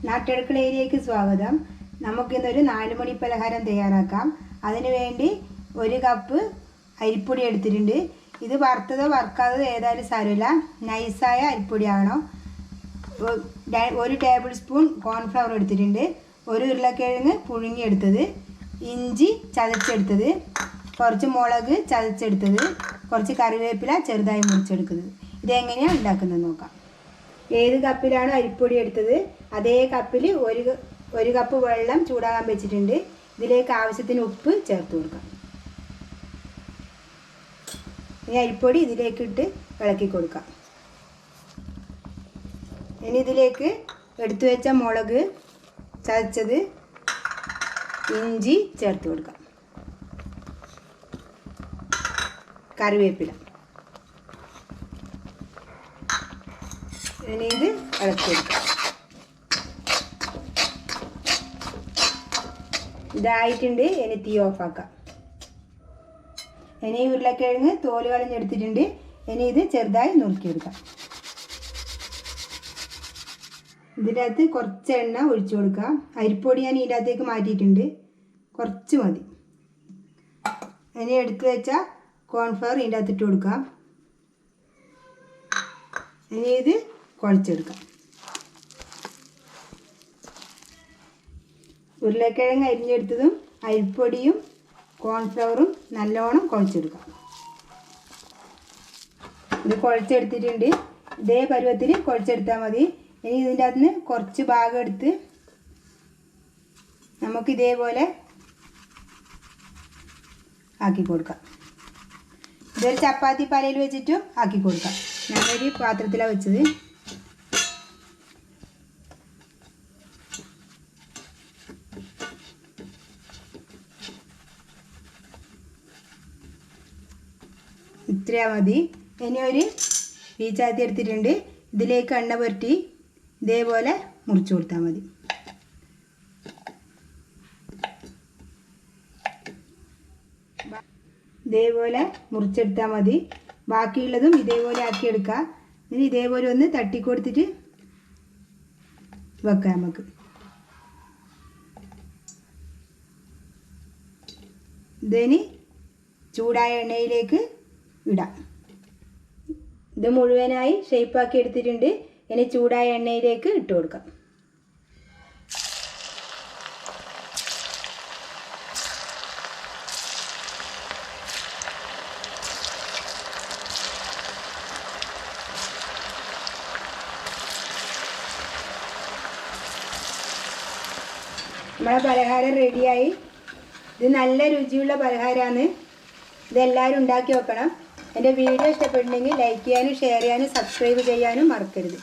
നാട്ടടുക്കളയിലേക്ക് സ്വാഗതം. നമുക്കിന്നൊരു 4 മണി പലഹാരം തയ്യാറാക്കാം. അതിനു വേണ്ടി 1 കപ്പ് അരിപ്പൊടി എടുത്തിട്ടുണ്ട്. ഇത് വറുത്തതോ വറുക്കാത്തതോ ഏതായാലും സാരമില്ല, നൈസായ അരിപ്പൊടി ആകണം. 1 ടേബിൾ സ്പൂൺ കോൺഫ്ലവർ എടുത്തിട്ടുണ്ട്. 1 ഉരുളക്കിഴങ്ങ് പുഴുങ്ങിയെടുത്തത്, ഇഞ്ചി ചതച്ചെടുത്തത്, കുറച്ച് മുളക് ചതച്ചെടുത്തത്, കുറച്ച് കറിവേപ്പില ചെറുതായി മുറിച്ചെടുക്കുന്നത്. ഇതെങ്ങനെയാണ് ഉണ്ടാക്കുന്നത് നോക്കാം. ഏത് കപ്പിലാണോ അരിപ്പൊടി എടുത്തത് അതേ കപ്പിൽ 1 കപ്പ് വെള്ളം ചൂടാകാൻ വെച്ചിട്ടുണ്ട്. ഇതിലേക്ക് ആവശ്യത്തിന് ഉപ്പ് ചേർത്ത് കൊടുക്കാം. ഇനി അരിപ്പൊടി ഇതിലേക്ക് ഇട്ട് ഇളക്കി കൊടുക്കാം. ഇനി ഇതിലേക്ക് എടുത്തു വെച്ച മുളക് ചതച്ചത്, ഇഞ്ചി ചേർത്ത് കൊടുക്കാം, കറിവേപ്പില. ഇനി ഇത് ഇളക്കി കൊടുക്കാം. ഇതായിട്ടുണ്ട്. ഇനി തീ ഓഫാക്കാം. ഇനി ഉരുളക്കിഴങ്ങ് തോല് കളഞ്ഞെടുത്തിട്ടുണ്ട്. ഇനി ഇത് ചെറുതായി നുറുക്കിയെടുക്കാം. ഇതിൻ്റെ അകത്ത് കുറച്ച് എണ്ണ ഒഴിച്ചു കൊടുക്കാം. അരിപ്പൊടി ഞാൻ ഇതിൻ്റെ അകത്തേക്ക് മാറ്റിയിട്ടുണ്ട്, കുറച്ച് മതി. ഇനി എടുത്ത് വെച്ച കോൺഫ്ലവർ ഇതിൻ്റെ അകത്തിട്ട് കൊടുക്കാം. ഇനി ഇത് കുഴച്ചെടുക്കാം. ഉരുളക്കിഴങ്ങ് അരിഞ്ഞെടുത്തതും അരിപ്പൊടിയും കോൺഫ്ലവറും നല്ലോണം കുഴച്ചെടുക്കാം. ഇത് കുഴച്ചെടുത്തിട്ടുണ്ട്. ഇതേ പരുവത്തിൽ കുഴച്ചെടുത്താൽ മതി. ഇനി ഇതിൻ്റെ അകത്ത് നിന്ന് കുറച്ച് ഭാഗം എടുത്ത് നമുക്ക് ഇതേപോലെ ആക്കി കൊടുക്കാം. ഇതൊരു ചപ്പാത്തി പലയിൽ വെച്ചിട്ടും ആക്കി കൊടുക്കാം. ഞാനൊരു പാത്രത്തിലാണ് വെച്ചത്. ഇത്രയാ മതി. ഇനി ഒരു പീച്ചാത്തി എടുത്തിട്ടുണ്ട്. ഇതിലേക്ക് എണ്ണ പുരട്ടി ഇതേപോലെ മുറിച്ചു കൊടുത്താൽ മതി. ഇതേപോലെ മുറിച്ചെടുത്താൽ മതി. ബാക്കിയുള്ളതും ഇതേപോലെ ആക്കിയെടുക്കുക. ഇനി ഇതേപോലെ ഒന്ന് തട്ടിക്കൊടുത്തിട്ട് വെക്കാം നമുക്ക്. ഇതിന് ചൂടായ എണ്ണയിലേക്ക് ഇടാം. ഇത് മുഴുവനായി ഷേപ്പാക്കി എടുത്തിട്ടുണ്ട്. ഇനി ചൂടായ എണ്ണയിലേക്ക് ഇട്ട് കൊടുക്കാം. നമ്മളെ പലഹാരം റെഡിയായി. ഇത് നല്ല രുചിയുള്ള പലഹാരമാണ്. ഇതെല്ലാവരും ഉണ്ടാക്കി വെക്കണം. എൻ്റെ വീഡിയോ ഇഷ്ടപ്പെട്ടിട്ടുണ്ടെങ്കിൽ ലൈക്ക് ചെയ്യാനും ഷെയർ ചെയ്യാനും സബ്സ്ക്രൈബ് ചെയ്യാനും മറക്കരുത്.